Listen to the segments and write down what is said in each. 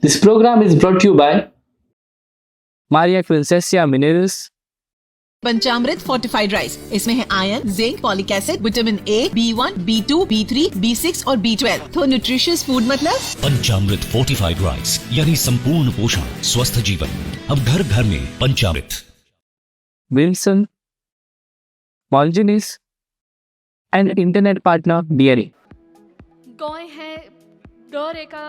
This program is brought to you by Maria Princessia Minerals, Panchamrit fortified rice. इसमें है iron, zinc, folic acid, vitamin A, B1, B2, B3, B6 और B12। तो nutritious food मतलब पंचामृत fortified rice, यानी संपूर्ण पोषण, स्वस्थ जीवन। अब घर घर में पंचामृत। Wilson, Molginis, and internet partner DRA. Goa हें दर एका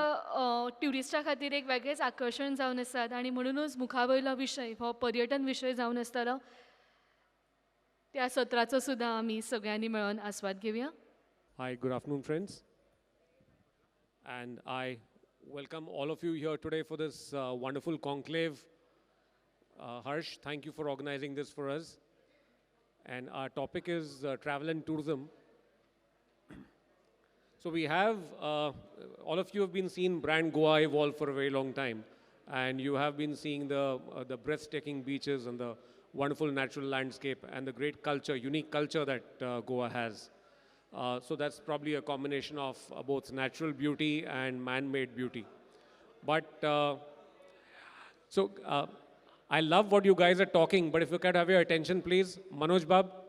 ट्युरिस्टा खातीर एक वेगळेंच आकर्शण जावन आसात आनी म्हणूनच मुखा वयलो विशय हो पर्यटन विशय जावन आसतलो त्या सत्राचो सुद्दां आमी सगळ्यांनी मेळून आस्वाद घेवया. Hi, good afternoon, friends. And I welcome all of you here today for this wonderful conclave. Harsh, thank you for organizing this for us. And our topic is travel and tourism. So we have, all of you have been seeing brand Goa evolve for a very long time. And you have been seeing the breathtaking beaches and the wonderful natural landscape and the great culture, unique culture that Goa has. So that's probably a combination of both natural beauty and man-made beauty. But I love what you guys are talking, but if you could have your attention, please. Manoj Bab,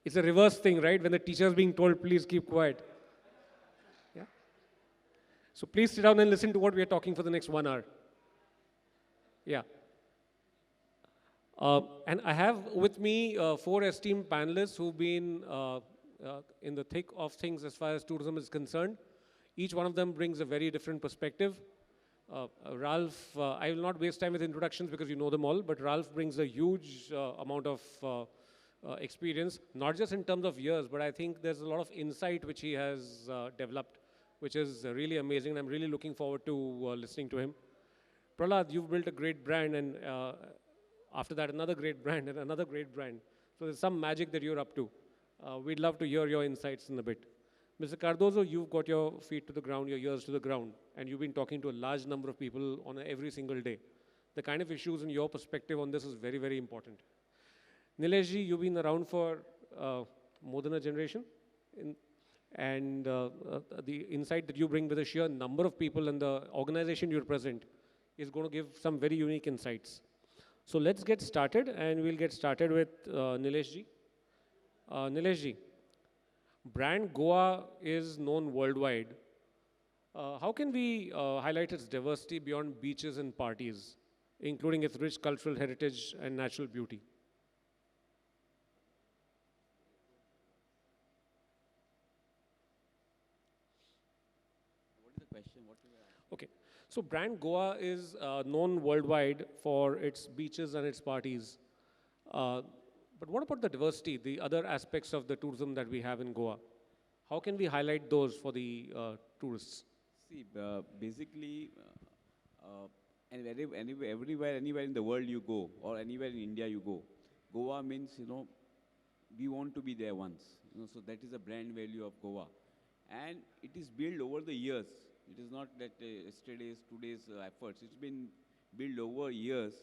it's a reverse thing, right? When the teacher is being told, please keep quiet. Yeah. So please sit down and listen to what we are talking for the next 1 hour. Yeah. And I have with me 4 esteemed panelists who've been in the thick of things as far as tourism is concerned. Each one of them brings a very different perspective. Ralph, I will not waste time with introductions because you know them all, but Ralph brings a huge amount of experience, not just in terms of years, but I think there's a lot of insight which he has developed, which is really amazing. I'm really looking forward to listening to him. Prahlad, you've built a great brand, and after that, another great brand and another great brand. So there's some magic that you're up to. We'd love to hear your insights in a bit. Mr. Cardozo, you've got your feet to the ground, your ears to the ground, and you've been talking to a large number of people on every single day. The kind of issues and your perspective on this is very, very important. Nileshji, you've been around for more than a generation. And the insight that you bring with the sheer number of people and the organization you represent is going to give some very unique insights. So let's get started, and we'll get started with Nileshji. Nileshji, brand Goa is known worldwide. How can we highlight its diversity beyond beaches and parties, including its rich cultural heritage and natural beauty? What is the question? What will I... Okay. So brand Goa is known worldwide for its beaches and its parties. But what about the diversity, the other aspects of the tourism that we have in Goa? How can we highlight those for the tourists? See, basically, and everywhere in the world you go, or anywhere in India you go, Goa means, we want to be there once. So that is the brand value of Goa. And it is built over the years. It is not that yesterday's, today's efforts. It's been built over years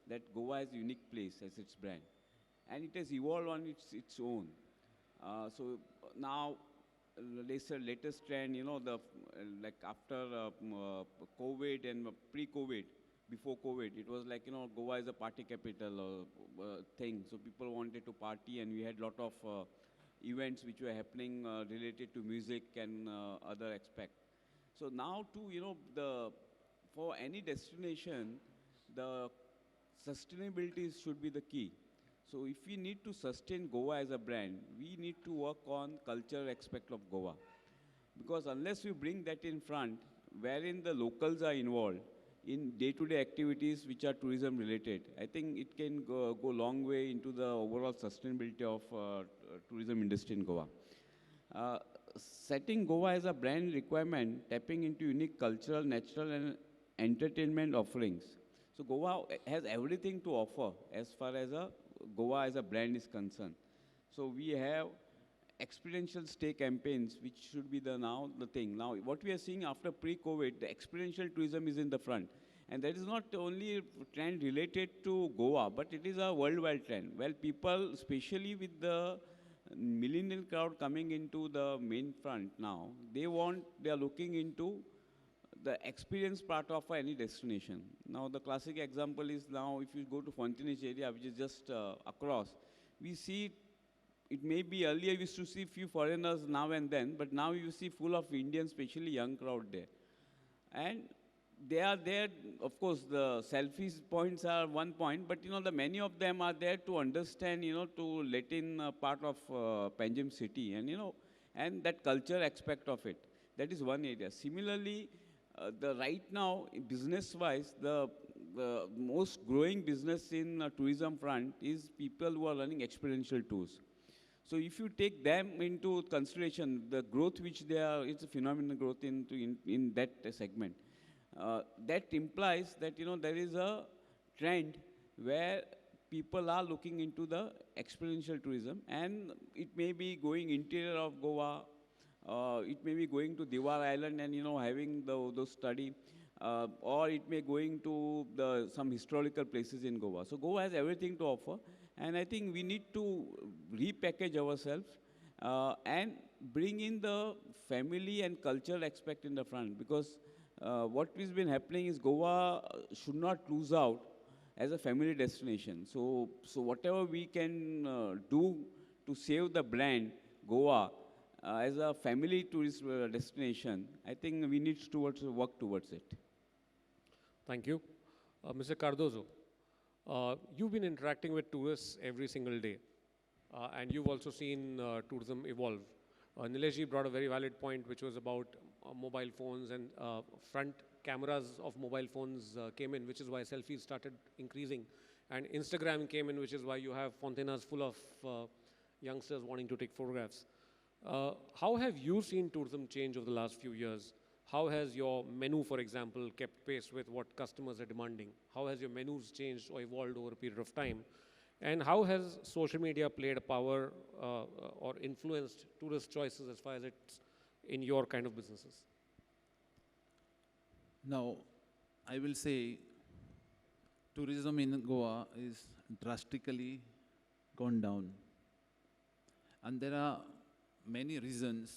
that Goa is a unique place as its brand. And it has evolved on its own. So now, latest trend, like after COVID and pre-COVID, before COVID, it was like, Goa is a party capital thing. So people wanted to party, and we had a lot of events which were happening related to music and other aspects. So now too, for any destination, the sustainability should be the key. So if we need to sustain Goa as a brand, we need to work on cultural aspect of Goa. Because unless we bring that in front, wherein the locals are involved in day-to-day activities which are tourism related, I think it can go long way into the overall sustainability of tourism industry in Goa. Setting Goa as a brand requirement, tapping into unique cultural, natural and entertainment offerings. So Goa has everything to offer as far as Goa as a brand is concerned. So we have experiential stay campaigns, which should be the thing. Now, what we are seeing after pre-COVID, the experiential tourism is in the front. And that is not only a trend related to Goa, but it is a worldwide trend. Well, people, especially with the millennial crowd coming into the main front now, they are looking into the experience part of any destination. Now, the classic example is now if you go to Fontenage area, which is just across, we see it may be earlier we used to see few foreigners now and then, but now you see full of Indians, especially young crowd there. And they are there, of course, the selfies points are one point, but the many of them are there to understand, to let in part of Panjim city and, and that culture aspect of it. That is one area. Similarly, the right now, business-wise, the most growing business in tourism front is people who are running experiential tours. So if you take them into consideration, the growth which they are, it's a phenomenal growth in that segment. That implies that there is a trend where people are looking into the experiential tourism, and it may be going interior of Goa, it may be going to Diwar Island and having those study, or it may going to some historical places in Goa. So Goa has everything to offer, and I think we need to repackage ourselves and bring in the family and cultural aspect in the front, because what has been happening is Goa should not lose out as a family destination. So whatever we can do to save the brand Goa as a family tourist destination, I think we need to work towards it. Thank you. Mr. Cardozo, you've been interacting with tourists every single day, and you've also seen tourism evolve. Nilesh brought a very valid point, which was about mobile phones, and front cameras of mobile phones came in, which is why selfies started increasing. And Instagram came in, which is why you have fontenas full of youngsters wanting to take photographs. How have you seen tourism change over the last few years? How has your menu, for example, kept pace with what customers are demanding? How has your menus changed or evolved over a period of time? And how has social media played a power or influenced tourist choices as far as it's in your kind of businesses? Now, I will say tourism in Goa is drastically gone down. And there are many reasons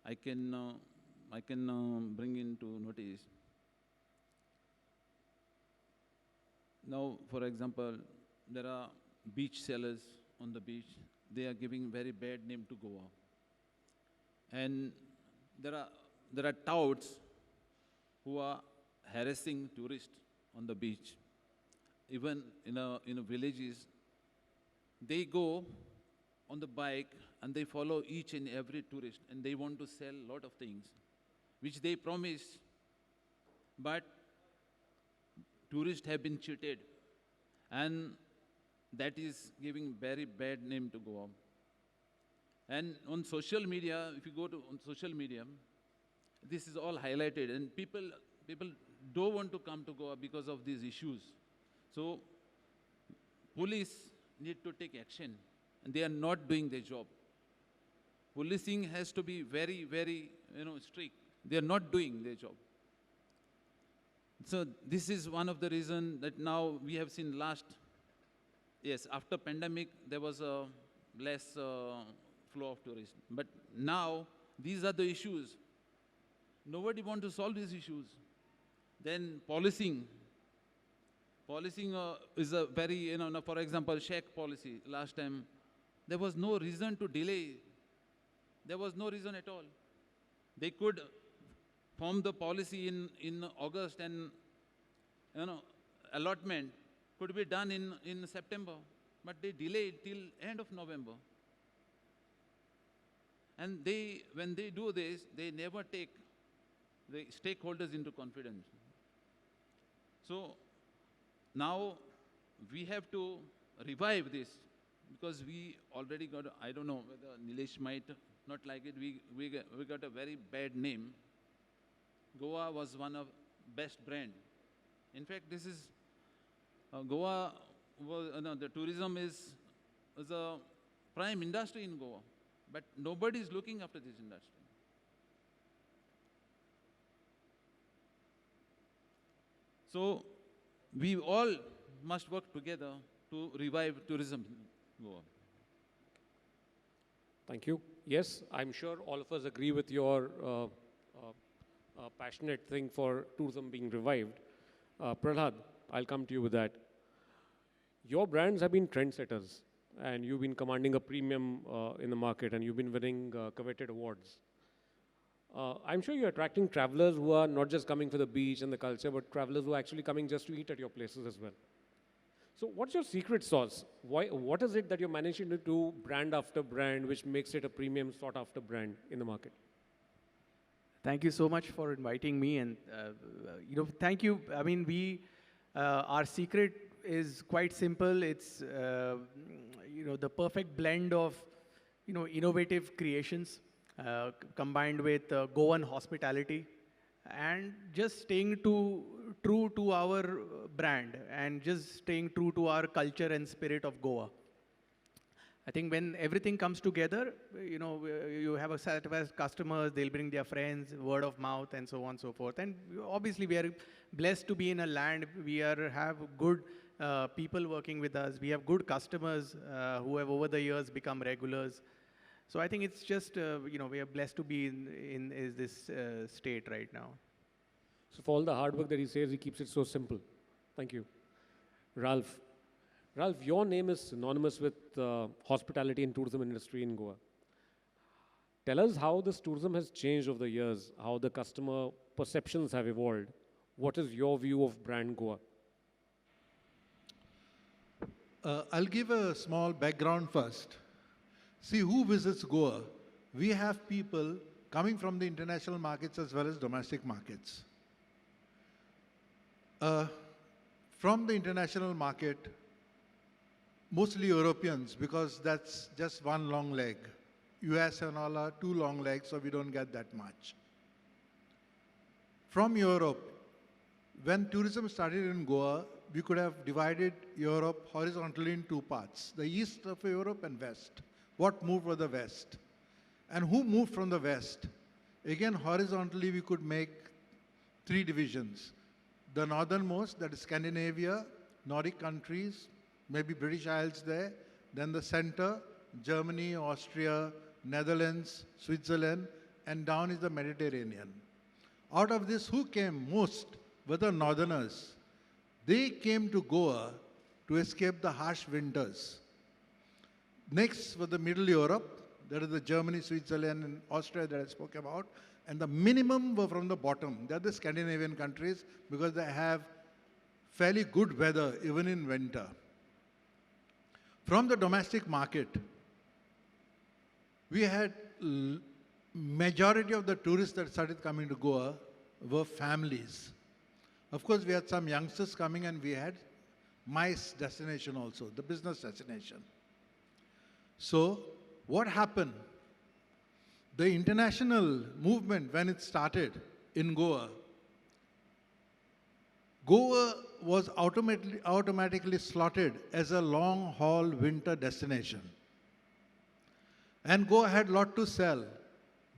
I can bring into notice. Now, for example, there are beach sellers on the beach. They are giving very bad name to Goa. And there are touts who are harassing tourists on the beach. Even in villages, they go on the bike and they follow each and every tourist, and they want to sell a lot of things, which they promise, but tourists have been cheated, and that is giving very bad name to Goa. And on social media, if you go on social media, this is all highlighted, and people don't want to come to Goa because of these issues. So police need to take action, and they are not doing their job. Policing has to be very, very strict. They are not doing their job. So this is one of the reasons that now we have seen after pandemic, there was a less flow of tourists. But now, these are the issues. Nobody wants to solve these issues. Then policing is a very, for example, Sheikh policy. Last time, there was no reason to delay. There was no reason at all. They could form the policy in August, and allotment could be done in September, but they delayed till end of November. And when they do this, they never take the stakeholders into confidence. So now we have to revive this, because we already got, I don't know whether Nilesh might not like it, we got a very bad name. Goa was one of best brand. In fact, this is, Goa, the tourism is a prime industry in Goa, but nobody is looking after this industry. So we all must work together to revive tourism in Goa. Thank you. Yes, I'm sure all of us agree with your passionate thing for tourism being revived. Prahlad, I'll come to you with that. Your brands have been trendsetters, and you've been commanding a premium in the market, and you've been winning coveted awards. I'm sure you're attracting travelers who are not just coming for the beach and the culture, but travelers who are actually coming just to eat at your places as well. So what's your secret sauce? What is it that you're managing to do brand after brand, which makes it a premium sought after brand in the market? Thank you so much for inviting me, and thank you. I mean, our secret is quite simple. It's the perfect blend of innovative creations combined with Goan hospitality, and just staying true to our brand and just staying true to our culture and spirit of Goa. I think when everything comes together, you have a set of customers, they'll bring their friends, word of mouth, and so on and so forth. And obviously, we are blessed to be in a land, have good people working with us. We have good customers who have over the years become regulars. So I think it's just, we are blessed to be in this state right now. So for all the hard work that he says, he keeps it so simple. Thank you. Ralph. Ralph, your name is synonymous with hospitality and tourism industry in Goa. Tell us how this tourism has changed over the years, how the customer perceptions have evolved. What is your view of brand Goa? I'll give a small background first. See, who visits Goa? We have people coming from the international markets as well as domestic markets. From the international market, mostly Europeans, because that's just one long leg. US and all are two long legs, so we don't get that much. From Europe, when tourism started in Goa, we could have divided Europe horizontally in two parts, the east of Europe and west. What moved was the west. And who moved from the west? Again, horizontally, we could make three divisions. The northernmost, that is Scandinavia, Nordic countries, maybe British Isles there. Then the center, Germany, Austria, Netherlands, Switzerland, and down is the Mediterranean. Out of this, who came most were the northerners. They came to Goa to escape the harsh winters. Next was the Middle Europe, that is the Germany, Switzerland, and Austria that I spoke about. And the minimum were from the bottom. They are the Scandinavian countries because they have fairly good weather even in winter. From the domestic market, we had majority of the tourists that started coming to Goa were families. Of course, we had some youngsters coming, and we had MICE destination also, the business destination. So what happened? The international movement, when it started in Goa, Goa was automatically slotted as a long-haul winter destination. And Goa had a lot to sell.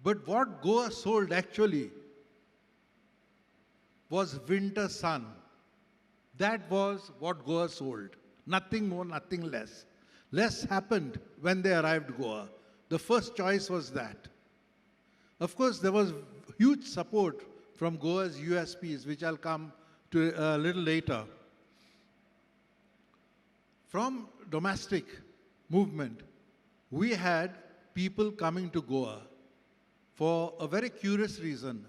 But what Goa sold actually was winter sun. That was what Goa sold. Nothing more, nothing less. Less happened when they arrived Goa. The first choice was that. Of course, there was huge support from Goa's USPs, which I'll come to a little later. From domestic movement, we had people coming to Goa for a very curious reason.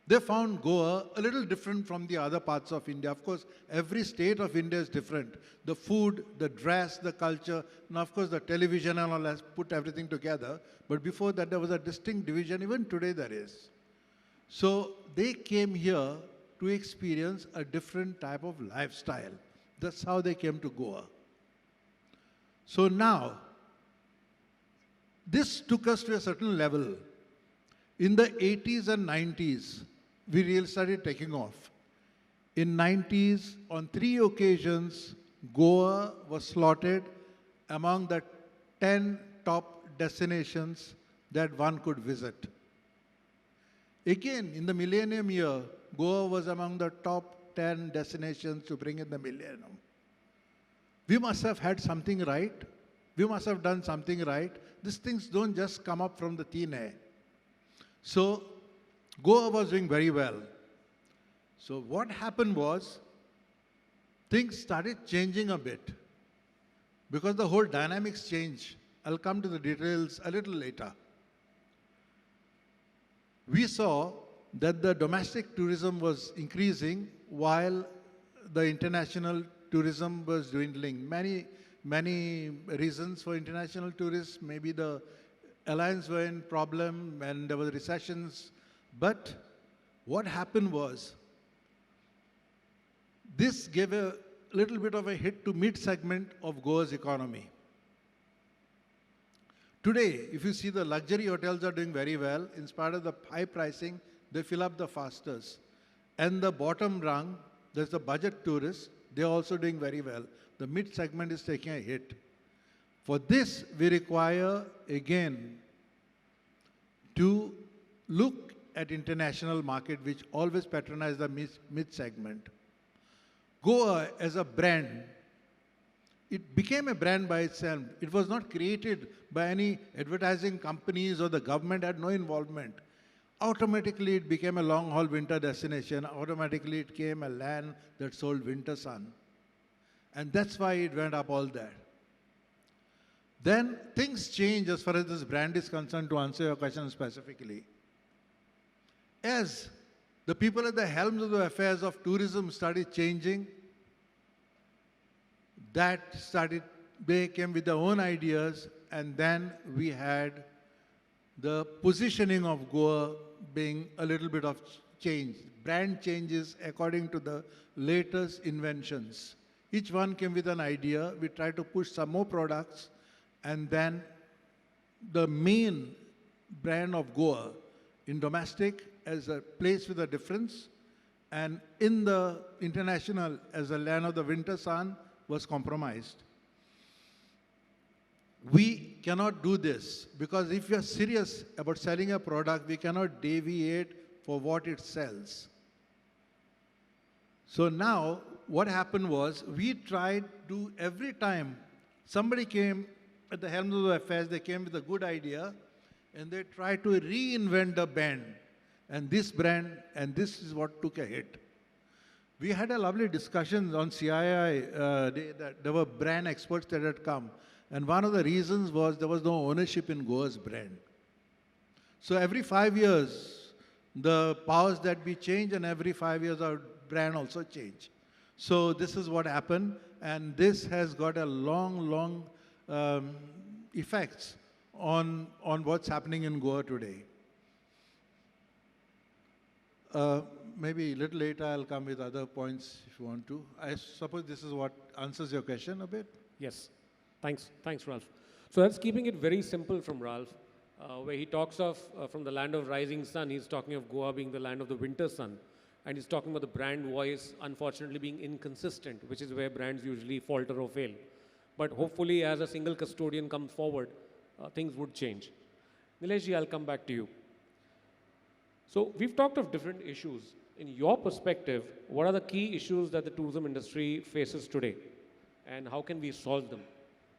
They found Goa a little different from the other parts of India. Of course, every state of India is different. The food, the dress, the culture, and of course the television and all that put everything together. But before that, there was a distinct division. Even today there is. So they came here to experience a different type of lifestyle. That's how they came to Goa. So now, this took us to a certain level. In the 80s and 90s, we really started taking off. In 90s, on 3 occasions, Goa was slotted among the 10 top destinations that one could visit. Again, in the millennium year, Goa was among the top 10 destinations to bring in the millennium. We must have had something right. We must have done something right. These things don't just come up from the thin air. So Goa was doing very well. So what happened was, things started changing a bit because the whole dynamics changed. I'll come to the details a little later. We saw that the domestic tourism was increasing while the international tourism was dwindling. Many reasons for international tourists. Maybe the airlines were in problem and there were recessions. But what happened was, this gave a little bit of a hit to mid-segment of Goa's economy. Today, if you see, the luxury hotels are doing very well. In spite of the high pricing, they fill up the fastest. And the bottom rung, there's the budget tourists, they're also doing very well. The mid-segment is taking a hit. For this, we require, again, to look at international market, which always patronize the mid-segment. Goa as a brand, it became a brand by itself. It was not created by any advertising companies, or the government had no involvement. Automatically it became a long-haul winter destination. Automatically it became a land that sold winter sun. And that's why it went up all there. Then things change as far as this brand is concerned, to answer your question specifically. As the people at the helms of the affairs of tourism started changing, they came with their own ideas, and then we had the positioning of Goa being a little bit of change. Brand changes according to the latest inventions. Each one came with an idea. We tried to push some more products, and then the main brand of Goa in domestic as a place with a difference, and in the international as a land of the winter sun, was compromised. We cannot do this, because if we are serious about selling a product, we cannot deviate for what it sells. So now, what happened was, we tried to, every time somebody came at the helm of the affairs, they came with a good idea, and they tried to reinvent the brand. And this is what took a hit. We had a lovely discussion on CII day that there were brand experts that had come. And one of the reasons was there was no ownership in Goa's brand. So every 5 years, the powers that be change, and every 5 years our brand also change. So this is what happened, and this has got a long effects on what's happening in Goa today. Maybe a little later I'll come with other points if you want to. I suppose this is what answers your question a bit? Yes. Thanks, Ralph. So that's keeping it very simple from Ralph, where he talks of, from the land of rising sun, he's talking of Goa being the land of the winter sun. And he's talking about the brand voice, unfortunately, being inconsistent, which is where brands usually falter or fail. But hopefully, as a single custodian comes forward, things would change. Nileshji, I'll come back to you. So we've talked of different issues. In your perspective, what are the key issues that the tourism industry faces today? And how can we solve them?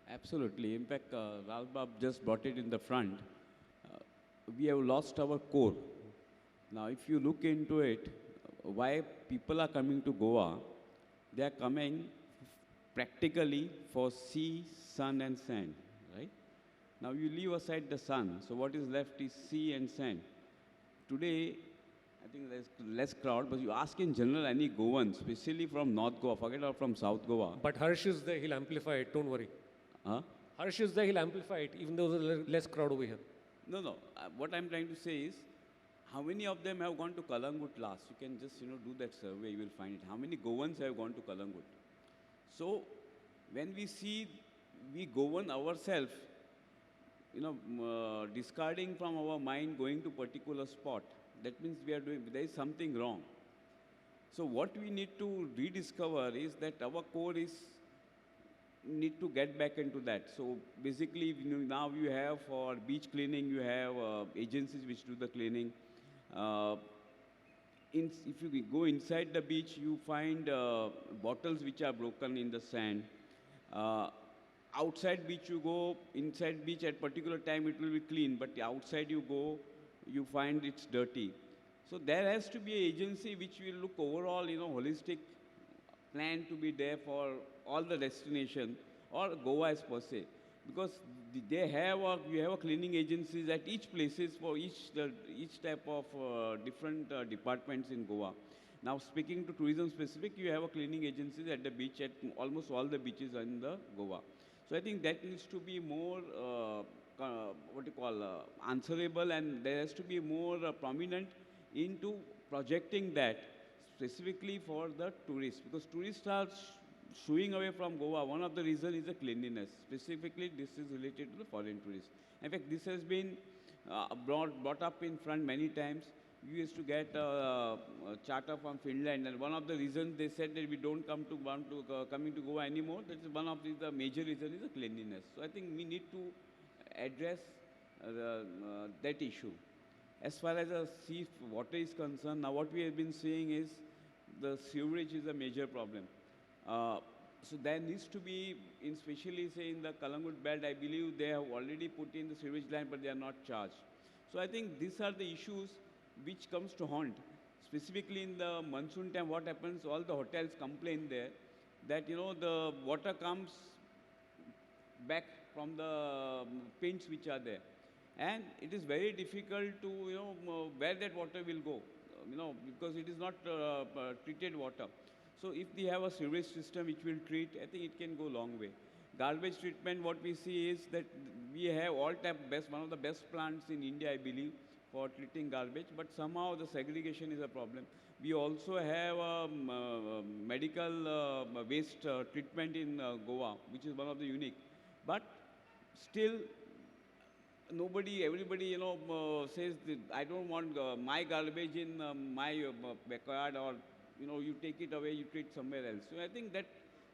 Absolutely. In fact, Ralph Bab just brought it in the front. We have lost our core. Now, if you look into it, why people are coming to Goa, they are coming practically for sea, sun and sand, right? Now, you leave aside the sun, so what is left is sea and sand. Today, I think there's less crowd, but you ask in general any Goan, especially from North Goa, forget about from South Goa. But Harsh is there, he'll amplify it, don't worry. Huh? Harsh is there, he'll amplify it, even though there's less crowd over here. No. What I'm trying to say is, how many of them have gone to Kalangut last? You can just, do that survey, you will find it. How many Goans have gone to Kalangut? So, when we see, we Goan ourselves, discarding from our mind, going to particular spot, that means there is something wrong. So what we need to rediscover is that our core need to get back into that. So basically, now you have for beach cleaning, you have agencies which do the cleaning. If you go inside the beach, you find bottles which are broken in the sand. Outside beach you go, inside beach at particular time it will be clean, but outside you go, you find it's dirty. So there has to be an agency which will look overall, holistic plan to be there for all the destination or Goa per se. Because they have you have a cleaning agencies at each places for each type of different departments in Goa. Now speaking to tourism specific, you have a cleaning agencies at the beach at almost all the beaches in the Goa. So I think that needs to be more what you call answerable, and there has to be more prominent into projecting that specifically for the tourists, because tourists are shooing away from Goa. One of the reasons is the cleanliness. Specifically, this is related to the foreign tourists. In fact, this has been brought up in front many times. We used to get a charter from Finland, and one of the reasons they said that we don't want to coming to Goa anymore. That is one of the major reason is the cleanliness. So I think we need to address that issue. As far as the sea water is concerned, now what we have been seeing is the sewerage is a major problem. So there needs to be, especially say in the Kalangut belt, I believe they have already put in the sewage line, but they are not charged. So I think these are the issues which comes to haunt. Specifically in the monsoon time, what happens, all the hotels complain there that, the water comes back from the pins which are there. And it is very difficult to, where that water will go, because it is not treated water. So if we have a sewage system which will treat, I think it can go a long way. Garbage treatment, what we see is that we have one of the best plants in India, I believe, for treating garbage, but somehow the segregation is a problem. We also have medical waste treatment in Goa, which is one of the unique. But still, everybody, says that I don't want my garbage in my backyard, or, you take it away, you treat somewhere else. So I think that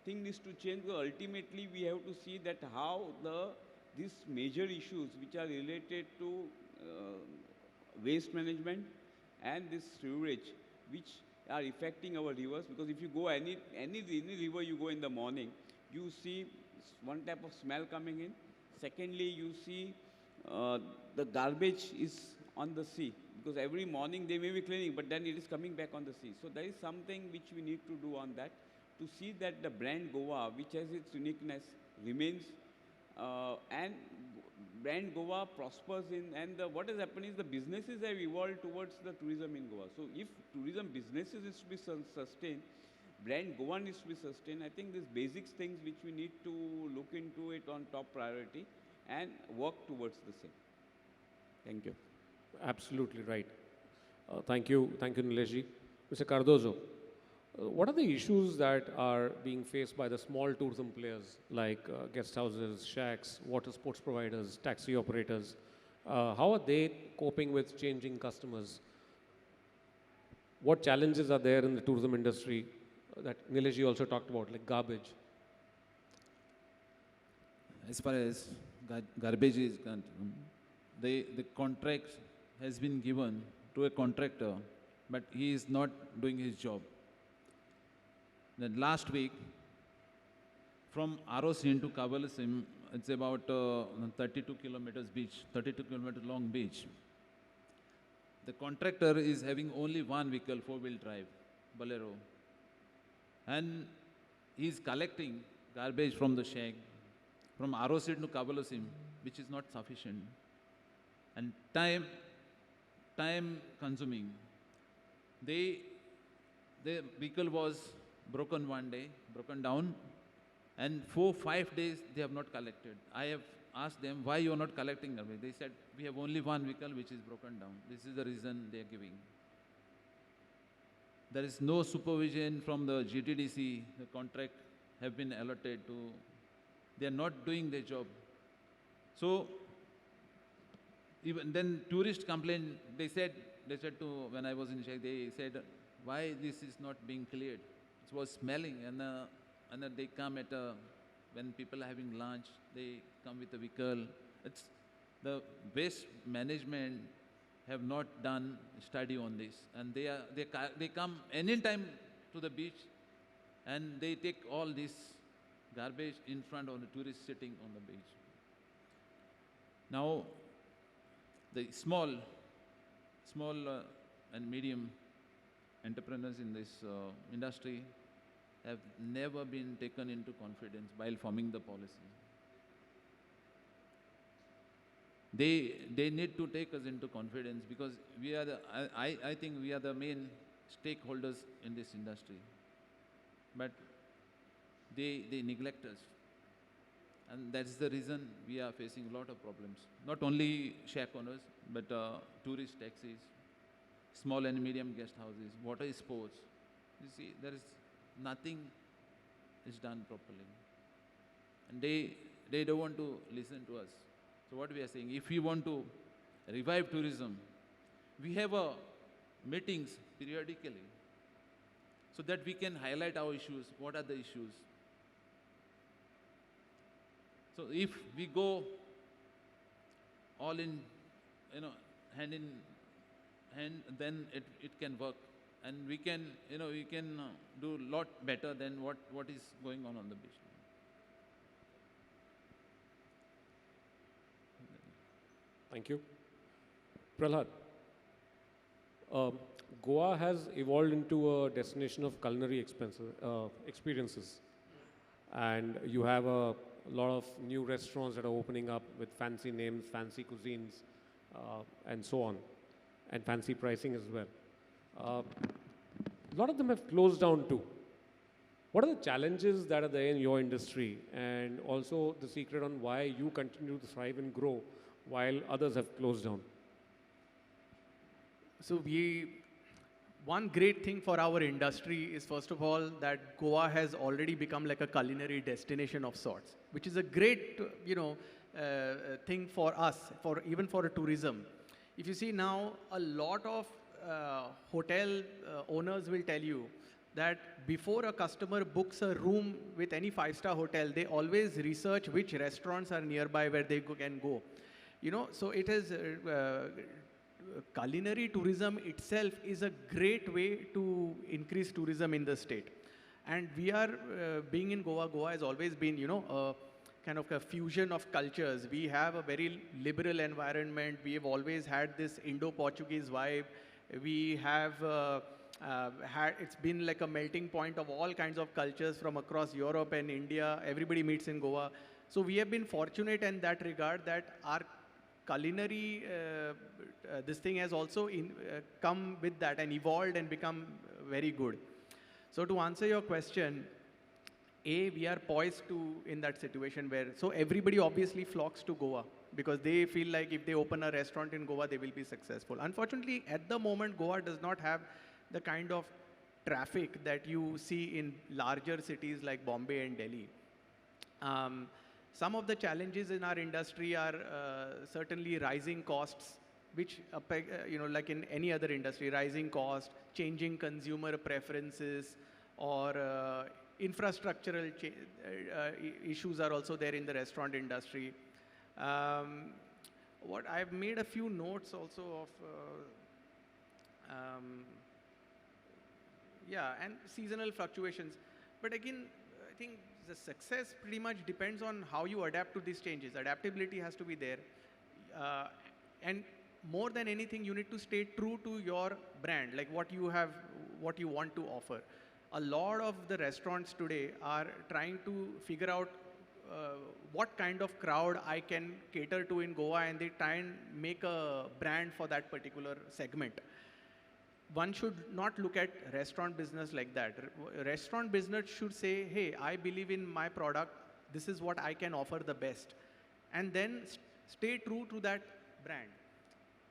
thing needs to change, because ultimately we have to see that how these major issues which are related to waste management and this sewerage, which are affecting our rivers, because if you go any river you go in the morning, you see one type of smell coming in. Secondly, you see the garbage is on the sea, because every morning they may be cleaning, but then it is coming back on the sea. So there is something which we need to do on that, to see that the brand Goa, which has its uniqueness, remains, and brand Goa prospers and what has happened is the businesses have evolved towards the tourism in Goa. So if tourism businesses is to be sustained, brand Goa needs to be sustained. I think these basic things which we need to look into it on top priority and work towards the same. Thank you. Absolutely right. Thank you, Nilesh. Mr. Cardozo, what are the issues that are being faced by the small tourism players like guest houses, shacks, water sports providers, taxi operators? How are they coping with changing customers? What challenges are there in the tourism industry that Nilesh also talked about, like garbage? As far as garbage is concerned, the contract has been given to a contractor, but he is not doing his job. Then last week, from Arosin to Kabalasim, it's about 32 kilometers beach, 32 kilometer long beach. The contractor is having only one vehicle, four-wheel drive, Bolero. And he is collecting garbage from the shack, from Arosin to Kabalasim, which is not sufficient. And time consuming. The vehicle was broken one day, broken down, and 4-5 days they have not collected. I have asked them, why you are not collecting garbage? They said, we have only one vehicle which is broken down. This is the reason they are giving. There is no supervision from the GTDC, the contract have been allotted to, they are not doing their job. So, even then tourist complained, they said to, when I was in Sheikh, they said, why this is not being cleared? It was smelling, and then they come when people are having lunch, they come with a vehicle. It's the waste management have not done study on this, and they come anytime to the beach, and they take all this garbage in front of the tourists sitting on the beach. Now, the small and medium entrepreneurs in this industry have never been taken into confidence while forming the policy. They need to take us into confidence because we are I think we are the main stakeholders in this industry. But they neglect us. And that's the reason we are facing a lot of problems. Not only shack owners, but tourist taxis, small and medium guest houses, water sports. You see, there is nothing is done properly. And they don't want to listen to us. So what we are saying, if we want to revive tourism, we have meetings periodically so that we can highlight our issues, what are the issues. So if we go all in, hand in hand, then it can work. And we can, we can do a lot better than what is going on the beach. Thank you. Prahlad, Goa has evolved into a destination of culinary experiences. And you have a lot of new restaurants that are opening up with fancy names, fancy cuisines, and so on, and fancy pricing as well. A lot of them have closed down too. What are the challenges that are there in your industry, and also the secret on why you continue to thrive and grow while others have closed down? So one great thing for our industry is, first of all, that Goa has already become like a culinary destination of sorts, which is a great, thing for us, even for tourism. If you see now, a lot of hotel owners will tell you that before a customer books a room with any five-star hotel, they always research which restaurants are nearby where they can go. So it is culinary tourism itself is a great way to increase tourism in the state. And we are, being in Goa has always been, a kind of a fusion of cultures. We have a very liberal environment. We have always had this Indo-Portuguese vibe. We have it's been like a melting point of all kinds of cultures from across Europe and India. Everybody meets in Goa. So we have been fortunate in that regard that our culinary, this thing has also come with that and evolved and become very good. So to answer your question, we are poised to in that situation where, so everybody obviously flocks to Goa because they feel like if they open a restaurant in Goa, they will be successful. Unfortunately, at the moment, Goa does not have the kind of traffic that you see in larger cities like Bombay and Delhi. Some of the challenges in our industry are certainly rising costs, which, like in any other industry, rising costs, changing consumer preferences, or infrastructural issues are also there in the restaurant industry. I've made a few notes also of, and seasonal fluctuations. But again, I think the success pretty much depends on how you adapt to these changes. Adaptability has to be there. And more than anything, you need to stay true to your brand, like what you want to offer. A lot of the restaurants today are trying to figure out what kind of crowd I can cater to in Goa, and they try and make a brand for that particular segment. One should not look at restaurant business like that. Restaurant business should say, hey, I believe in my product. This is what I can offer the best. And then stay true to that brand.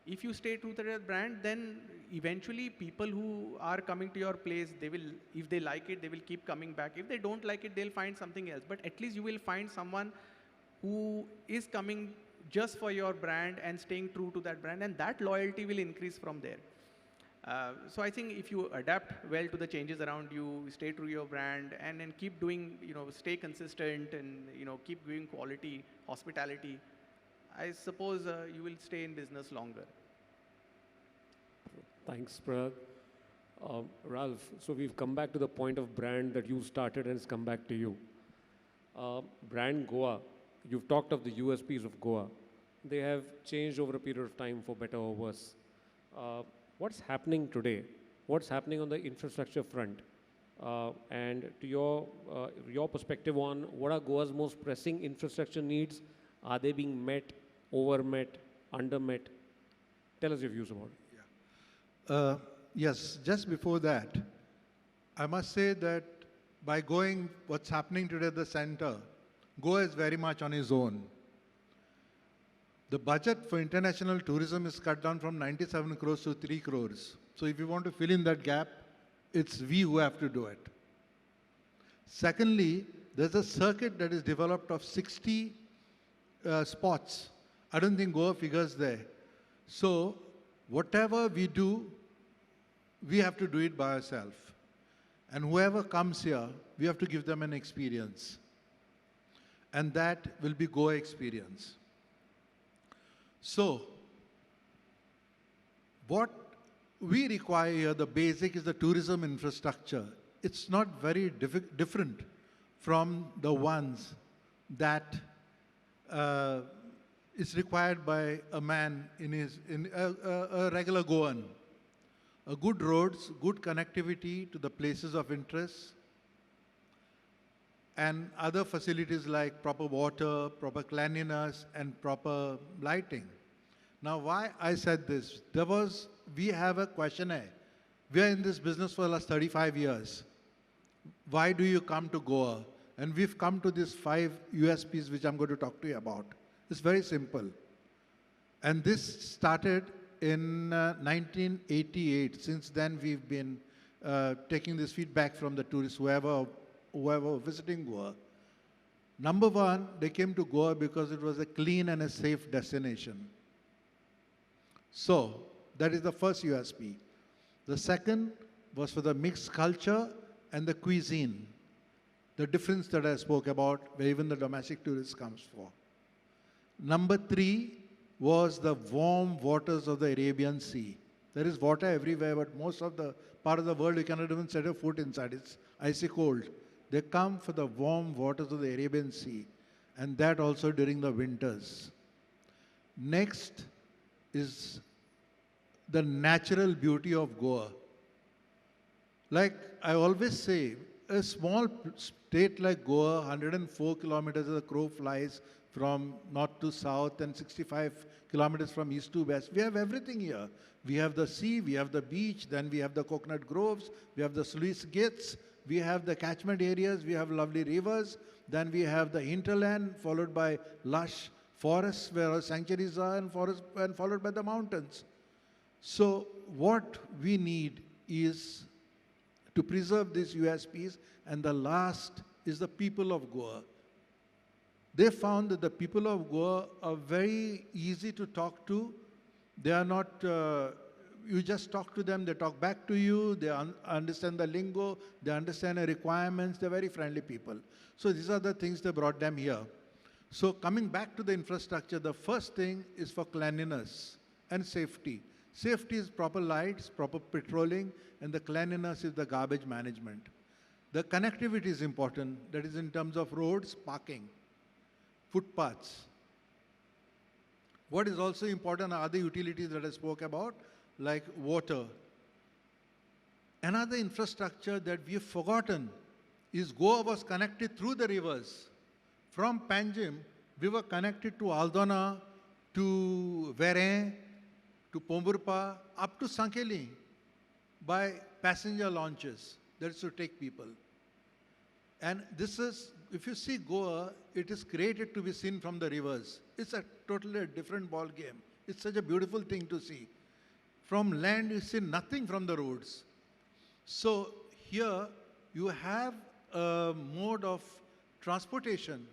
If you stay true to that brand, then eventually people who are coming to your place, if they like it, they will keep coming back. If they don't like it, they'll find something else. But at least you will find someone who is coming just for your brand and staying true to that brand, and that loyalty will increase from there. So I think if you adapt well to the changes around you, stay true to your brand, and then keep doing, stay consistent and, keep doing quality, hospitality, I suppose you will stay in business longer. Thanks, Prad. Ralph, so we've come back to the point of brand that you started and it's come back to you. Brand Goa, you've talked of the USPs of Goa. They have changed over a period of time for better or worse. what's happening today? What's happening on the infrastructure front? And to your perspective on what are Goa's most pressing infrastructure needs? Are they being met, overmet, undermet? Tell us your views about it. Yes, just before that, I must say that by going what's happening today at the center, Goa is very much on his own. The budget for international tourism is cut down from 97 crores to 3 crores. So if you want to fill in that gap, it's we who have to do it. Secondly, there's a circuit that is developed of 60 spots. I don't think Goa figures there. So whatever we do, we have to do it by ourselves. And whoever comes here, we have to give them an experience. And that will be Goa experience. So, what we require here, the basic is the tourism infrastructure. It's not very different from the ones that is required by a man in a regular Goan. Good roads, good connectivity to the places of interest, and other facilities like proper water, proper cleanliness, and proper lighting. Now, why I said this? We have a questionnaire. We are in this business for the last 35 years. Why do you come to Goa? And we've come to these 5 USPs which I'm going to talk to you about. It's very simple. And this started in 1988. Since then, we've been taking this feedback from the tourists, whoever visiting Goa. Number one, they came to Goa because it was a clean and a safe destination. So, that is the first USP. The second was for the mixed culture and the cuisine. The difference that I spoke about, where even the domestic tourist comes for. Number 3 was the warm waters of the Arabian Sea. There is water everywhere, but most of the part of the world you cannot even set a foot inside. It's icy cold. They come for the warm waters of the Arabian Sea, and that also during the winters. Next is the natural beauty of Goa. Like I always say, a small state like Goa, 104 kilometers as the crow flies from north to south and 65 kilometers from east to west. We have everything here. We have the sea, we have the beach, then we have the coconut groves, we have the sluice gates, we have the catchment areas, we have lovely rivers, then we have the hinterland followed by lush forests where our sanctuaries are and followed by the mountains. So what we need is to preserve these USPs, and the last is the people of Goa. They found that the people of Goa are very easy to talk to. They are not, you just talk to them, they talk back to you, they understand the lingo, they understand the requirements, they're very friendly people. So these are the things that brought them here. So coming back to the infrastructure, the first thing is for cleanliness and safety. Safety is proper lights, proper patrolling, and the cleanliness is the garbage management. The connectivity is important, that is in terms of roads, parking, footpaths. What is also important are other utilities that I spoke about, like water. Another infrastructure that we have forgotten is Goa was connected through the rivers. From Panjim, we were connected to Aldona, to Verin, to Pomburpa, up to Sankeli by passenger launches. That is to take people. And this is, if you see Goa, it is created to be seen from the rivers. It's a totally different ball game. It's such a beautiful thing to see. From land, you see nothing from the roads. So here, you have a mode of transportation.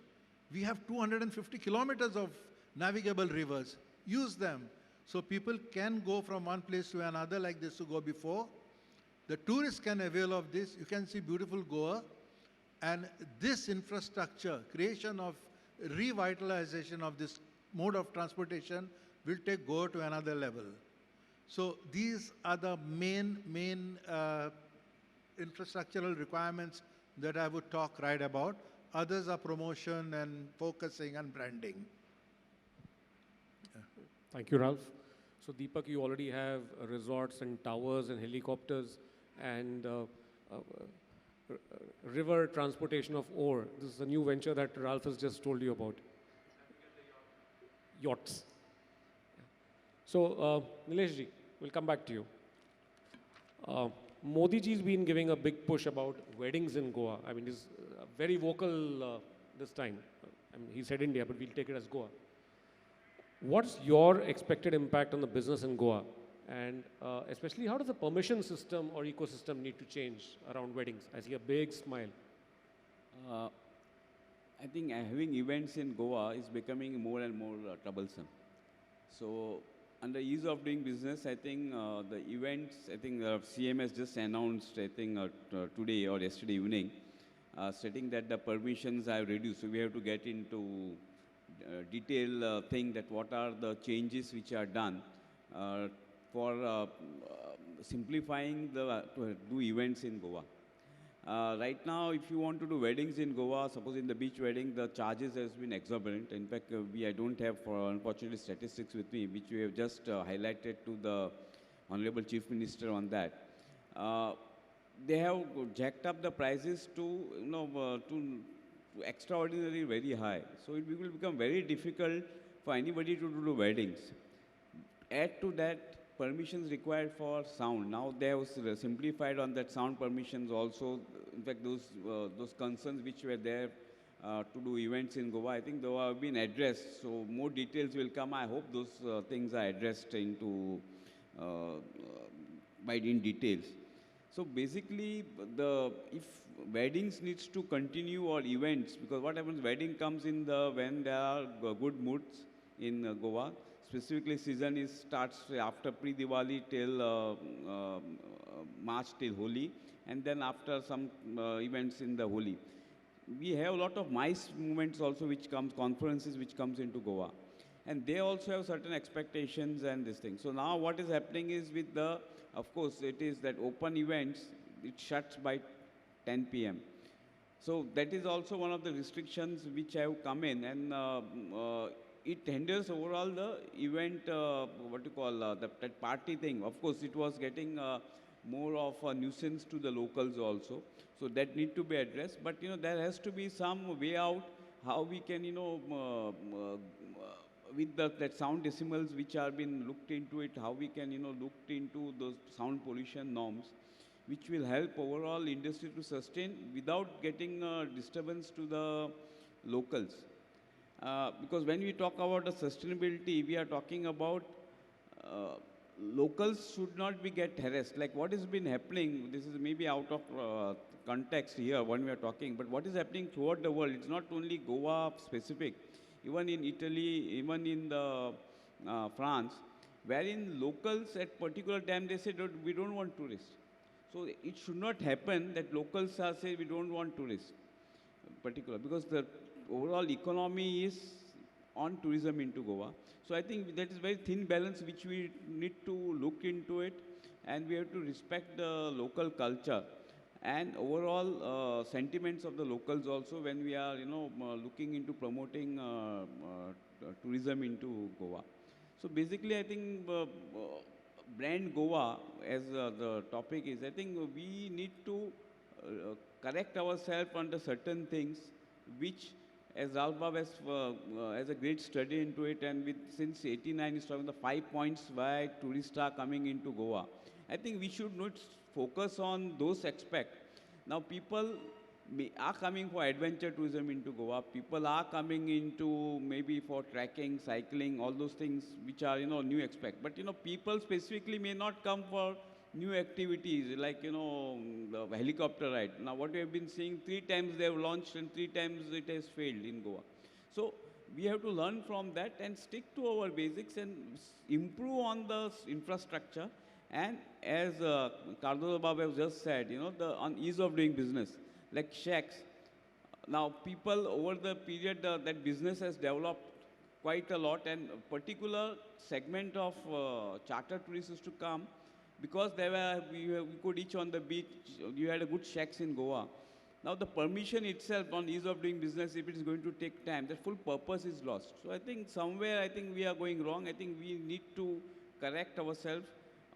We have 250 kilometers of navigable rivers. Use them. So people can go from one place to another like this to go before. The tourists can avail of this. You can see beautiful Goa. And this infrastructure, creation of revitalization of this mode of transportation will take Goa to another level. So these are the main infrastructural requirements that I would talk right about. Others are promotion and focusing and branding. Thank you, Ralph. So Deepak, you already have resorts and towers and helicopters and river transportation of ore. This is a new venture that Ralph has just told you about. Yachts. So, Nilesh ji, we'll come back to you. Modi ji's been giving a big push about weddings in Goa. I mean, he's very vocal this time. I mean, he said India, but we'll take it as Goa. What's your expected impact on the business in Goa? And especially, how does the permission system or ecosystem need to change around weddings? I see a big smile. I think having events in Goa is becoming more and more troublesome. So, under ease of doing business, I think the events, I think CM has just announced, I think today or yesterday evening, stating that the permissions are reduced. So, we have to get into detail thing that what are the changes which are done for simplifying to do events in Goa. Right now, if you want to do weddings in Goa, suppose in the beach wedding, the charges has been exorbitant. In fact, I don't have, unfortunately, statistics with me, which we have just highlighted to the Honorable Chief Minister on that. They have jacked up the prices to, to extraordinarily very high. So it will become very difficult for anybody to do weddings. Add to that, permissions required for sound. Now they have simplified on that sound permissions also. In fact, those concerns which were there to do events in Goa, I think they have been addressed. So more details will come. I hope those things are addressed into in details. So basically, if weddings needs to continue or events, because what happens, wedding comes in when there are good moods in Goa. Specifically, season starts after pre-Diwali till March till Holi, and then after some events in the Holi. We have a lot of MICE movements also which comes, conferences which comes into Goa. And they also have certain expectations and this thing. So now what is happening is with of course, it is that open events, it shuts by 10 p.m. So that is also one of the restrictions which have come in, and it hinders overall the event, that party thing. Of course, it was getting more of a nuisance to the locals also. So that need to be addressed. But, there has to be some way out how we can, with that sound decimals which are been looked into it, how we can, look into those sound pollution norms, which will help overall industry to sustain without getting disturbance to the locals. Because when we talk about the sustainability, we are talking about locals should not be get harassed. Like what has been happening, this is maybe out of context here when we are talking, but what is happening throughout the world, it's not only Goa specific, even in Italy, even in France, wherein locals at particular time they say we don't want tourists. So it should not happen that locals are say we don't want tourists, particular, because the overall economy is on tourism into Goa. So I think that is very thin balance which we need to look into it, and we have to respect the local culture and overall sentiments of the locals also when we are, looking into promoting tourism into Goa. So basically, I think brand Goa, as the topic is, I think we need to correct ourselves under certain things, which, as Ralph Bab has a great study into it, and since 89 is talking the 5 points why tourists are coming into Goa. I think we should not focus on those aspects. Now people are coming for adventure tourism into Goa. People are coming into maybe for trekking, cycling, all those things which are, new aspect. But, people specifically may not come for new activities like, the helicopter ride. Now what we have been seeing, 3 times they have launched and 3 times it has failed in Goa. So we have to learn from that and stick to our basics and improve on the infrastructure. And as Cardozo Baba has just said, on ease of doing business, like shacks. Now people over the period that business has developed quite a lot, and a particular segment of charter tourists used to come because we could each on the beach, you had a good shacks in Goa. Now the permission itself on ease of doing business, if it is going to take time, the full purpose is lost. So I think somewhere, we are going wrong. I think we need to correct ourselves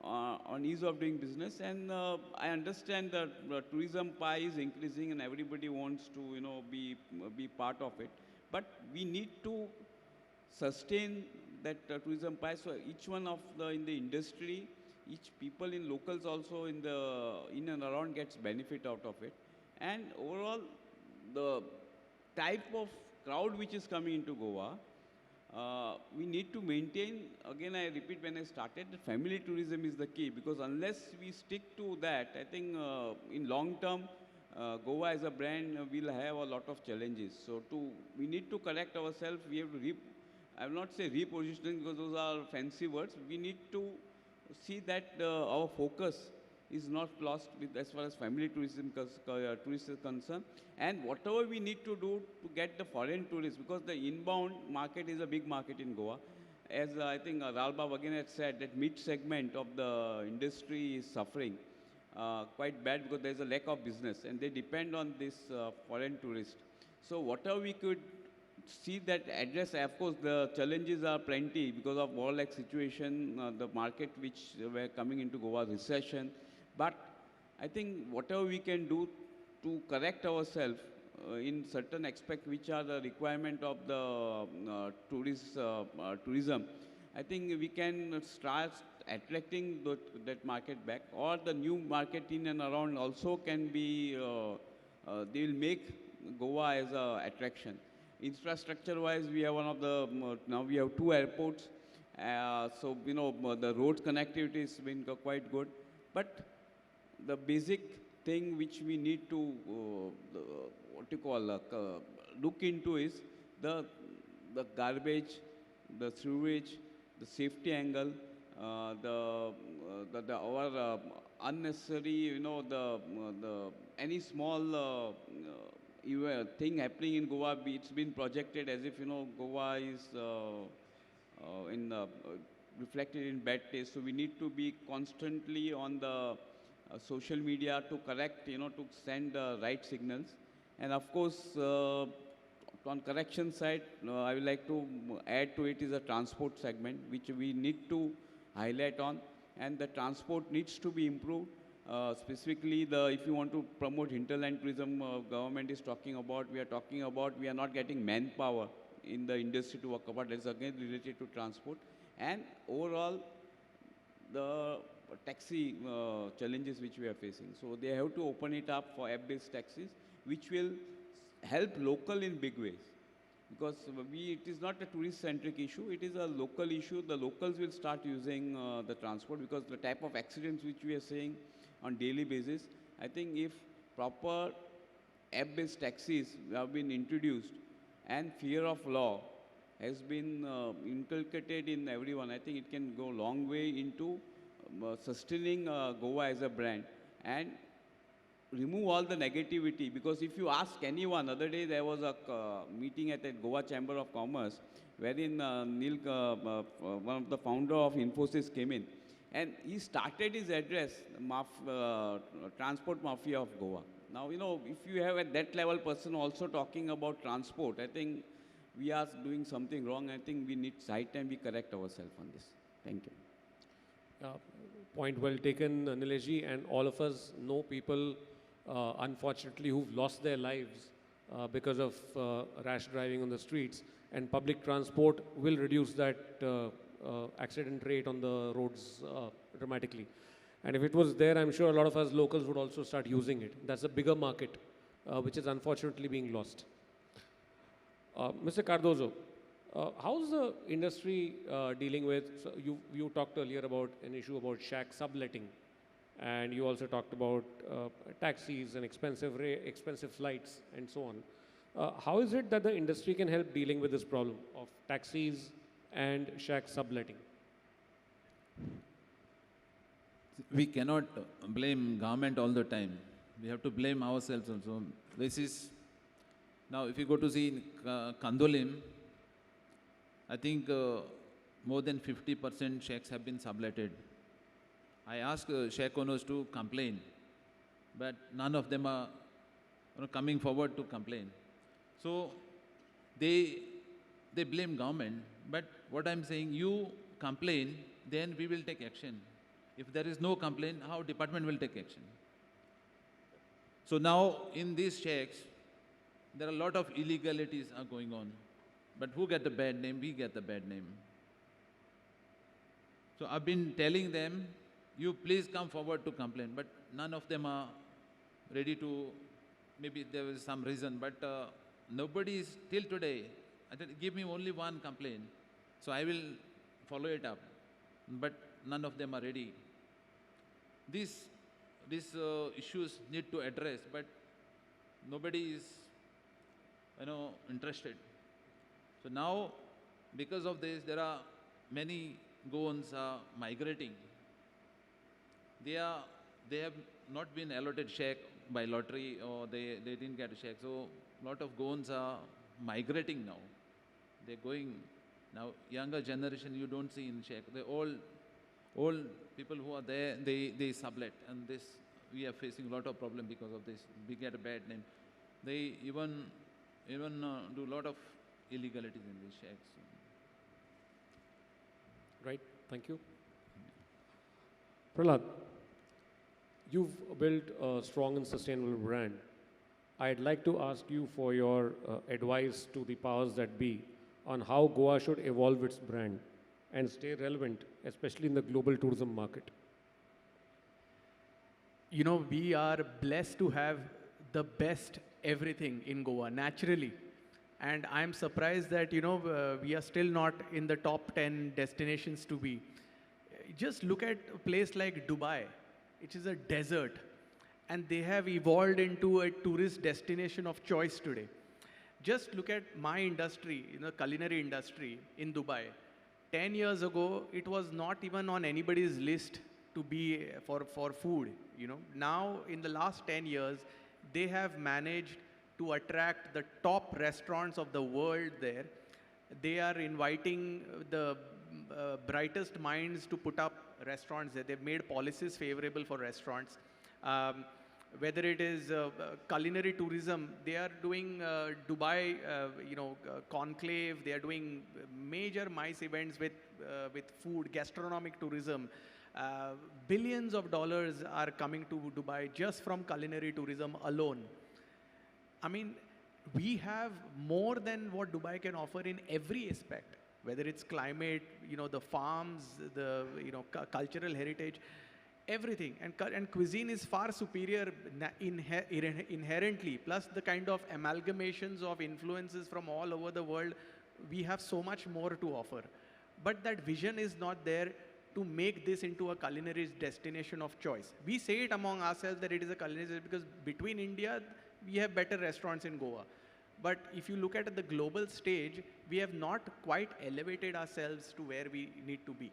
on ease of doing business. And I understand that the tourism pie is increasing and everybody wants to, be part of it. But we need to sustain that tourism pie. So each one of in the industry, each people in locals also in and around gets benefit out of it. And overall, the type of crowd which is coming into Goa, we need to maintain, again I repeat when I started, that family tourism is the key, because unless we stick to that, I think in long term, Goa as a brand will have a lot of challenges. So we need to correct ourselves. We have to I will not say repositioning because those are fancy words. We need to see that our focus is not lost as far as family tourism tourists is concerned. And whatever we need to do to get the foreign tourists, because the inbound market is a big market in Goa. As I think Ralba again had said, that mid segment of the industry is suffering quite bad because there is a lack of business and they depend on this foreign tourist. So whatever we could see that address, of course the challenges are plenty because of war-like situation, the market which were coming into Goa, recession. But I think whatever we can do to correct ourselves in certain aspects which are the requirement of the tourism, I think we can start attracting that market back, or the new market in and around also can be, they will make Goa as an attraction. Infrastructure-wise, we have one of the, now we have 2 airports, so the road connectivity has been quite good. But the basic thing which we need to, look into is the garbage, the sewage, the safety angle, our unnecessary, any small thing happening in Goa, it's been projected as if, Goa is reflected in bad taste. So we need to be constantly on the social media to correct, to send the right signals. And of course, on correction side, I would like to add to it is a transport segment, which we need to highlight on. And the transport needs to be improved. Specifically, if you want to promote hinterland tourism, government is talking about, we are not getting manpower in the industry to work about. That's again related to transport. And overall, the taxi challenges which we are facing. So they have to open it up for app-based taxis, which will help local in big ways. Because it is not a tourist-centric issue, it is a local issue. The locals will start using the transport, because the type of accidents which we are seeing on daily basis, I think if proper app-based taxis have been introduced and fear of law has been inculcated in everyone, I think it can go a long way into sustaining Goa as a brand and remove all the negativity. Because if you ask anyone, other day there was a meeting at the Goa Chamber of Commerce wherein Neil, one of the founder of Infosys came in, and he started his address, transport mafia of Goa. Now, if you have at that level person also talking about transport, I think we are doing something wrong. I think we need sight and we correct ourselves on this. Thank you. Point well taken, Nilesh, and all of us know people, unfortunately, who've lost their lives because of rash driving on the streets, and public transport will reduce that accident rate on the roads dramatically. And if it was there, I'm sure a lot of us locals would also start using it. That's a bigger market, which is unfortunately being lost. Mr. Cardozo, how's the industry dealing with, so you talked earlier about an issue about shack subletting, and you also talked about taxis and expensive flights and so on. How is it that the industry can help dealing with this problem of taxis and shack subletting? We cannot blame government all the time. We have to blame ourselves also. This is, now if you go to see Kandolim, I think more than 50% shacks have been subletted. I asked shack owners to complain, but none of them are coming forward to complain. So they blame government, but what I'm saying, you complain, then we will take action. If there is no complaint, how department will take action? So now in these shacks, there are a lot of illegalities are going on. But who get the bad name? We get the bad name. So I've been telling them, you please come forward to complain, but none of them are ready to, maybe there is some reason, but nobody is till today. I said, give me only one complaint, so I will follow it up. But none of them are ready. These issues need to address, but nobody is, interested. So now, because of this, there are many Goans are migrating. They have not been allotted shack by lottery, or they didn't get a shack. So a lot of Goans are migrating now. They're going now. Younger generation you don't see in shack. The old people who are there, they sublet, and this we are facing a lot of problem because of this. We get a bad name. They even do a lot of illegalities in these shacks. Right, thank you. Prahlad, you've built a strong and sustainable brand. I'd like to ask you for your advice to the powers that be on how Goa should evolve its brand and stay relevant, especially in the global tourism market. We are blessed to have the best everything in Goa, naturally. And I'm surprised that, we are still not in the top 10 destinations to be. Just look at a place like Dubai, which is a desert, and they have evolved into a tourist destination of choice today. Just look at my industry, culinary industry in Dubai. 10 years ago, it was not even on anybody's list to be for food, Now, in the last 10 years, they have managed to attract the top restaurants of the world there. They are inviting the brightest minds to put up restaurants there. They've made policies favorable for restaurants. Whether it is culinary tourism, they are doing Dubai, Conclave. They are doing major MICE events with food, gastronomic tourism. Billions of dollars are coming to Dubai just from culinary tourism alone. I mean, we have more than what Dubai can offer in every aspect, whether it's climate, the farms, the cultural heritage, everything. And cuisine is far superior inherently, plus the kind of amalgamations of influences from all over the world. We have so much more to offer. But that vision is not there to make this into a culinary destination of choice. We say it among ourselves that it is a culinary destination because between India, we have better restaurants in Goa. But if you look at the global stage, we have not quite elevated ourselves to where we need to be.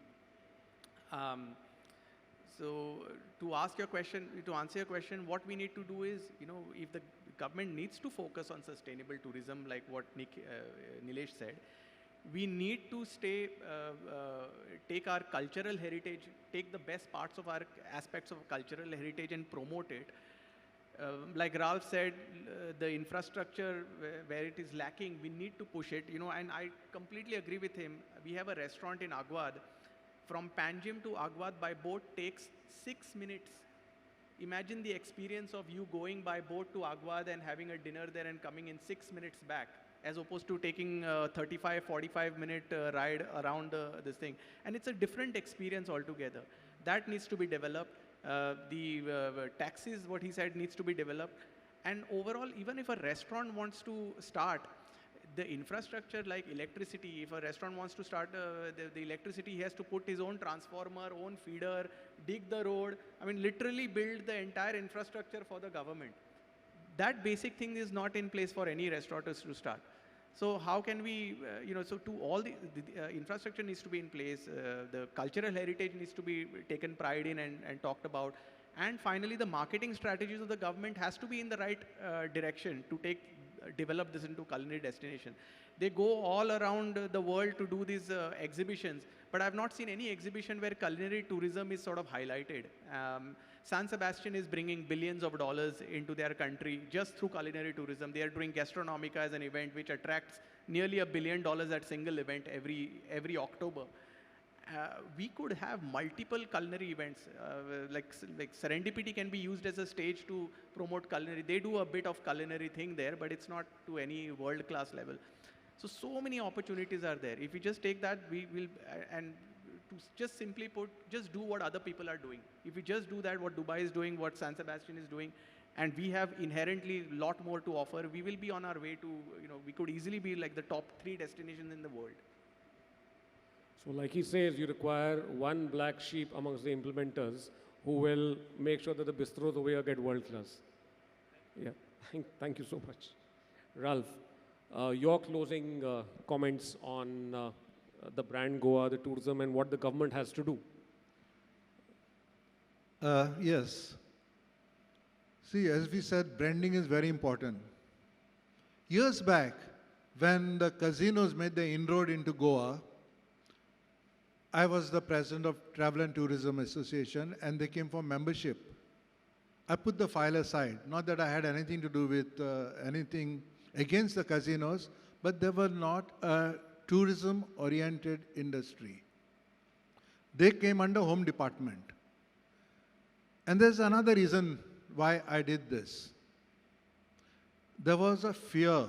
So to answer your question, what we need to do is, if the government needs to focus on sustainable tourism, like what Nilesh said, we need to take our cultural heritage, take the best parts of our aspects of cultural heritage and promote it. Like Ralph said, the infrastructure where it is lacking, we need to push it, and I completely agree with him. We have a restaurant in Aguad. From Panjim to Aguad by boat takes 6 minutes. Imagine the experience of you going by boat to Aguad and having a dinner there and coming in 6 minutes back, as opposed to taking a 35, 45-minute ride around this thing. And it's a different experience altogether. That needs to be developed. The taxis, what he said, needs to be developed. And overall, even if a restaurant wants to start, the infrastructure like electricity, if a restaurant wants to start the electricity, he has to put his own transformer, own feeder, dig the road. I mean, literally build the entire infrastructure for the government. That basic thing is not in place for any restaurateurs to start. So how can we, so to all the infrastructure needs to be in place, the cultural heritage needs to be taken pride in and talked about. And finally, the marketing strategies of the government has to be in the right direction to develop this into culinary destination. They go all around the world to do these exhibitions, but I've not seen any exhibition where culinary tourism is sort of highlighted. San Sebastian is bringing billions of dollars into their country just through culinary tourism. They are doing Gastronomica as an event which attracts nearly $1 billion at single event every October. we could have multiple culinary events. Like Serendipity can be used as a stage to promote culinary. They do a bit of culinary thing there, but it's not to any world-class level. So many opportunities are there. If we just take that, we will, and to just simply put, just do what other people are doing. If we just do that, what Dubai is doing, what San Sebastian is doing, and we have inherently a lot more to offer, we will be on our way to, we could easily be like the top 3 destinations in the world. So like he says, you require one black sheep amongst the implementers who will make sure that the bistros over here get world class. Yeah, thank you so much. Ralph, your closing comments on the brand Goa, the tourism, and what the government has to do. Yes. See, as we said, branding is very important. Years back, when the casinos made the inroad into Goa, I was the president of Travel and Tourism Association, and they came for membership. I put the file aside. Not that I had anything to do with anything against the casinos, but they were not a tourism-oriented industry. They came under Home Department. And there's another reason why I did this. There was a fear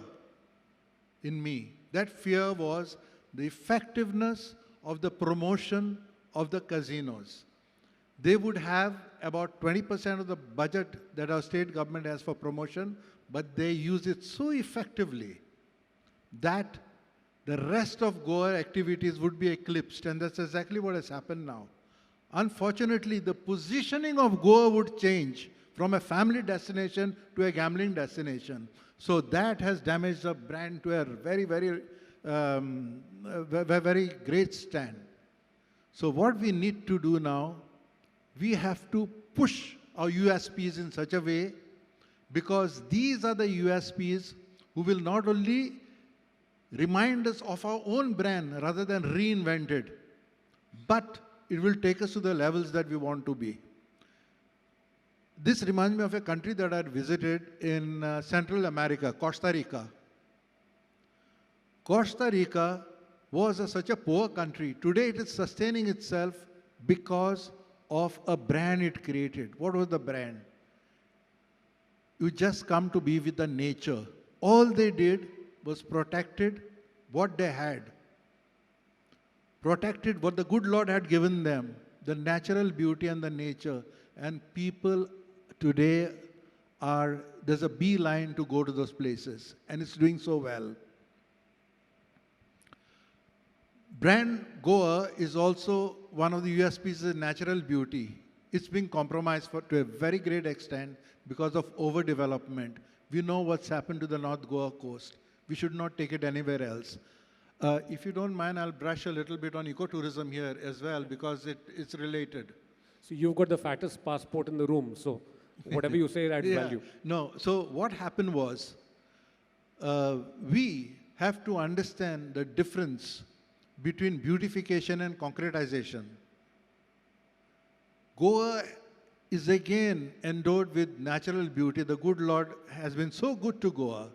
in me. That fear was the effectiveness of the promotion of the casinos. They would have about 20% of the budget that our state government has for promotion, but they use it so effectively that the rest of Goa activities would be eclipsed, and that's exactly what has happened now. Unfortunately, the positioning of Goa would change from a family destination to a gambling destination. So that has damaged the brand to a very, very, very great stand. So what we need to do now, we have to push our USPs in such a way, because these are the USPs who will not only remind us of our own brand rather than reinvent it, but it will take us to the levels that we want to be. This reminds me of a country that I had visited in Central America, Costa Rica. Costa Rica was such a poor country. Today it is sustaining itself because of a brand it created. What was the brand? You just come to be with the nature. All they did was protected what they had. Protected what the good Lord had given them, the natural beauty and the nature. And people today there's a beeline to go to those places, and it's doing so well. Brand Goa is also one of the USPs is natural beauty. It's been compromised to a very great extent because of overdevelopment. We know what's happened to the North Goa coast. We should not take it anywhere else. If you don't mind, I'll brush a little bit on ecotourism here as well, because it's related. So you've got the fattest passport in the room, so whatever you say adds value. No, so what happened was, we have to understand the difference between beautification and concretization. Goa is again endowed with natural beauty. The good Lord has been so good to Goa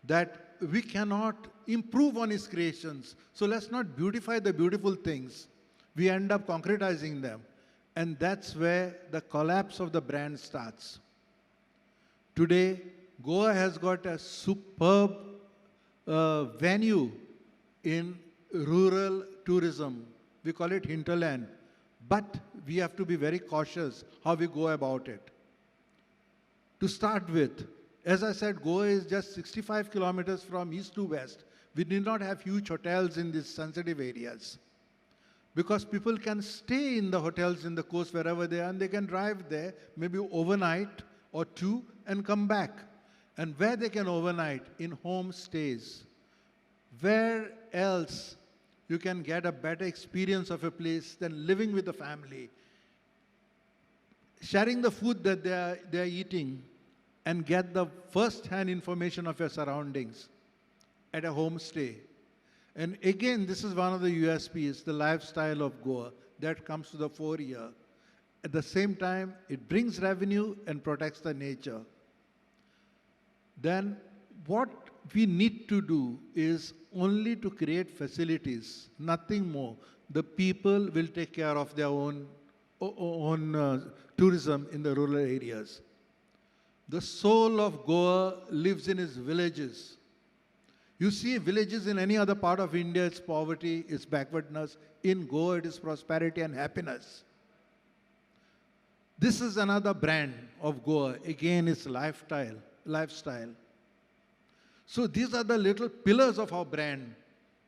that we cannot improve on His creations. So let's not beautify the beautiful things. We end up concretizing them. And that's where the collapse of the brand starts. Today, Goa has got a superb venue in rural tourism. We call it hinterland. But we have to be very cautious how we go about it. To start with, as I said, Goa is just 65 kilometers from east to west. We need not have huge hotels in these sensitive areas, because people can stay in the hotels in the coast wherever they are, and they can drive there maybe overnight or two and come back. And where they can overnight? In homestays. Where else you can get a better experience of a place than living with the family, sharing the food that they are eating, and get the first-hand information of your surroundings at a homestay. And again, this is one of the USPs, the lifestyle of Goa, that comes to the fore here. At the same time, it brings revenue and protects the nature. Then what we need to do is only to create facilities, nothing more. the people will take care of their own tourism in the rural areas. The soul of Goa lives in its villages. You see villages in any other part of India, it's poverty, it's backwardness. In Goa, it is prosperity and happiness. This is another brand of Goa. Again, it's lifestyle. So these are the little pillars of our brand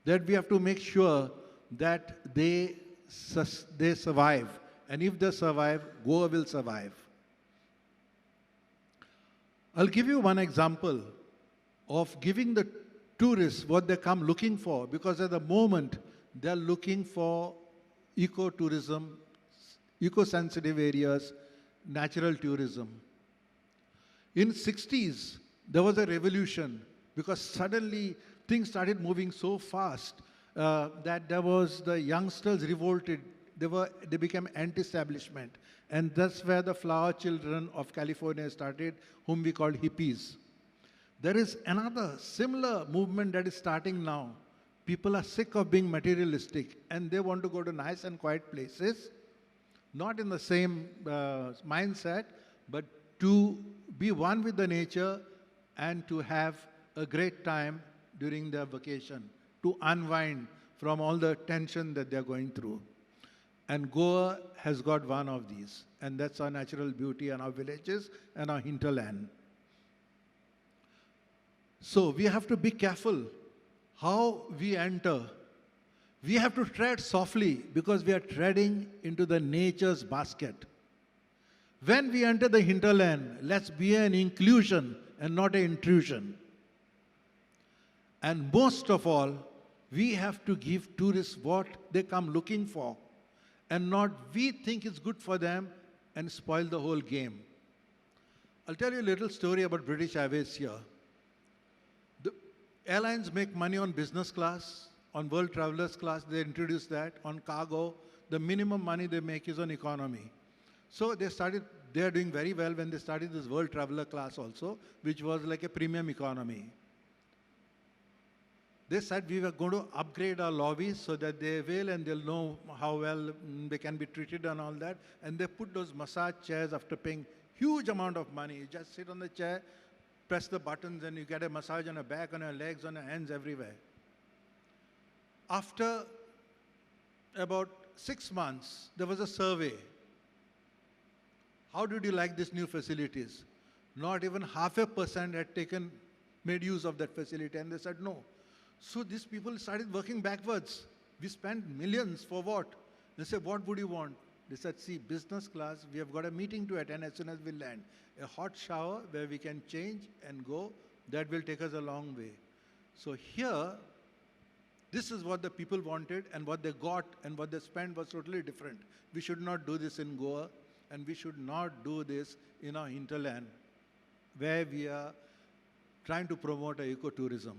that we have to make sure that they survive. And if they survive, Goa will survive. I'll give you one example of giving the tourists what they come looking for, because at the moment they're looking for ecotourism, eco-sensitive areas, natural tourism. In 60s, there was a revolution because suddenly things started moving so fast that there was the youngsters revolted. They became anti-establishment. And that's where the flower children of California started, whom we called hippies. There is another similar movement that is starting now. People are sick of being materialistic and they want to go to nice and quiet places, not in the same mindset, but to be one with the nature and to have a great time during their vacation, to unwind from all the tension that they're going through. And Goa has got one of these, and that's our natural beauty and our villages and our hinterland. So we have to be careful how we enter. We have to tread softly because we are treading into the nature's basket. When we enter the hinterland, let's be an inclusion and not an intrusion. And most of all, we have to give tourists what they come looking for and not we think it's good for them and spoil the whole game. I'll tell you a little story about British Airways here. The airlines make money on business class, on world travelers class, they introduced that. On cargo, the minimum money they make is on economy. So they are doing very well when they started this world traveler class also, which was like a premium economy. They said we were going to upgrade our lobbies so that they will and they'll know how well they can be treated and all that. And they put those massage chairs after paying huge amount of money. You just sit on the chair, press the buttons and you get a massage on your back, on your legs, on your hands, everywhere. After about 6 months, there was a survey. How did you like these new facilities? Not even 0.5% had made use of that facility, and they said no. So these people started working backwards. We spent millions for what? They said, what would you want? They said, see, business class, we have got a meeting to attend as soon as we land. A hot shower where we can change and go, that will take us a long way. So here, this is what the people wanted, and what they got and what they spent was totally different. We should not do this in Goa, and we should not do this in our hinterland, where we are trying to promote ecotourism.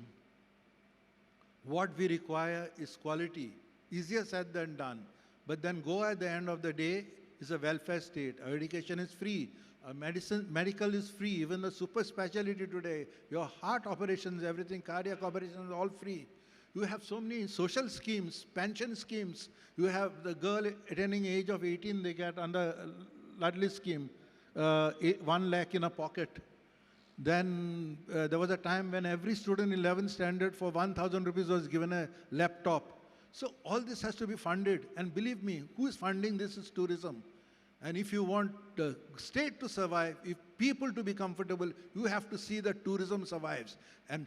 What we require is quality. Easier said than done. But then Goa at the end of the day is a welfare state. Our education is free. Our medical is free. Even the super specialty today, your heart operations, everything, cardiac operations, all free. You have so many social schemes, pension schemes. You have the girl attaining age of 18, they get under Ludley scheme, 1 lakh in a pocket. Then there was a time when every student in 11th standard for 1,000 rupees was given a laptop. So all this has to be funded. And believe me, who is funding this is tourism. And if you want the state to survive, if people to be comfortable, you have to see that tourism survives. And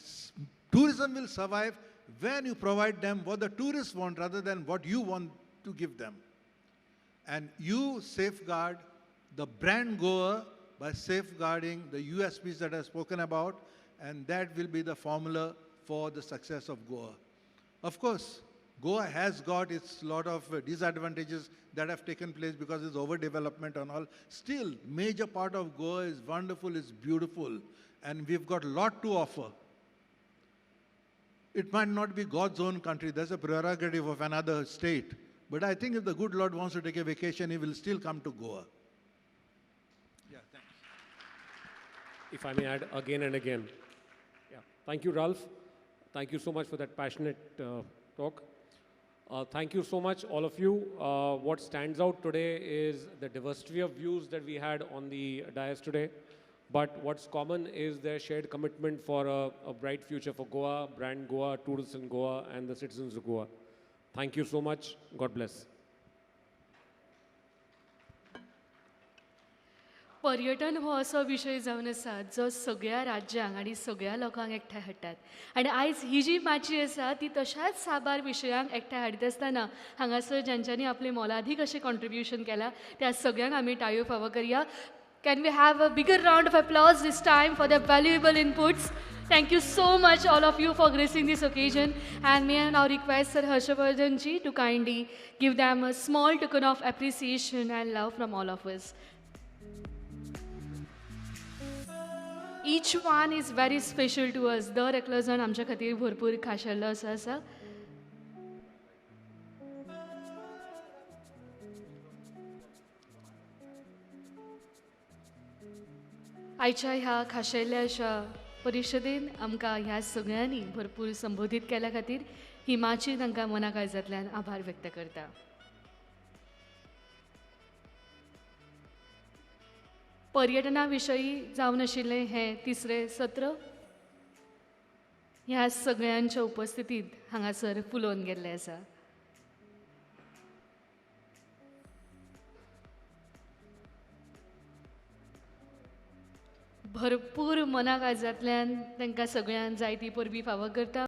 tourism will survive when you provide them what the tourists want rather than what you want to give them. And you safeguard the brand Goa by safeguarding the USPs that I've spoken about, and that will be the formula for the success of Goa. Of course, Goa has got its lot of disadvantages that have taken place because it's overdevelopment and all. Still, major part of Goa is wonderful, it's beautiful, and we've got a lot to offer. It might not be God's own country, that's a prerogative of another state. But I think if the good Lord wants to take a vacation, he will still come to Goa. Yeah, thanks. If I may add again and again. Yeah. Thank you, Ralph. Thank you so much for that passionate talk. Thank you so much, all of you. What stands out today is the diversity of views that we had on the dais today. But what's common is their shared commitment for a bright future for Goa, brand Goa, tourists in Goa, and the citizens of Goa. Thank you so much. God bless. पर्यटन हो असो विशय जावन आसा जो सगळ्या राज्यांक आनी सगळ्या लोकांक एकठांय हाडटात आनी आयज ही जी माची आसा ती तशाच साबार विशयांक एकठांय हाडीत आसतना हांगासर ज्यांच्यांनी आपले मोलादीक अशें कॉन्ट्रिब्युशन केलां त्या सगळ्यांक आमी ताळयो फावो करया. Can we have a bigger round of applause this time for their valuable inputs? Thank you so much, all of you, for gracing this occasion. And may I now request Sir Harshavardhan ji to kindly give them a small token of appreciation and love from all of us. Each one is very special to us. दर एकलो जण आमच्या खातीर भरपूर खाशेल्लो असो आसा. आयच्या ह्या खाशेल्या अशा परिशदेन आमकां ह्या सगळ्यांनी भरपूर संबोधीत केल्या खातीर हिमाची तांकां मना काळजांतल्यान आभार व्यक्त करता. पर्यटना विशयी जावन आशिल्लें हें तिसरें सत्र ह्या सगळ्यांच्या उपस्थितीत हांगासर फुलोवन गेल्लें आसा. भरपूर मना काळजांतल्यान तांकां सगळ्यांक जायती परबीं फावो करता.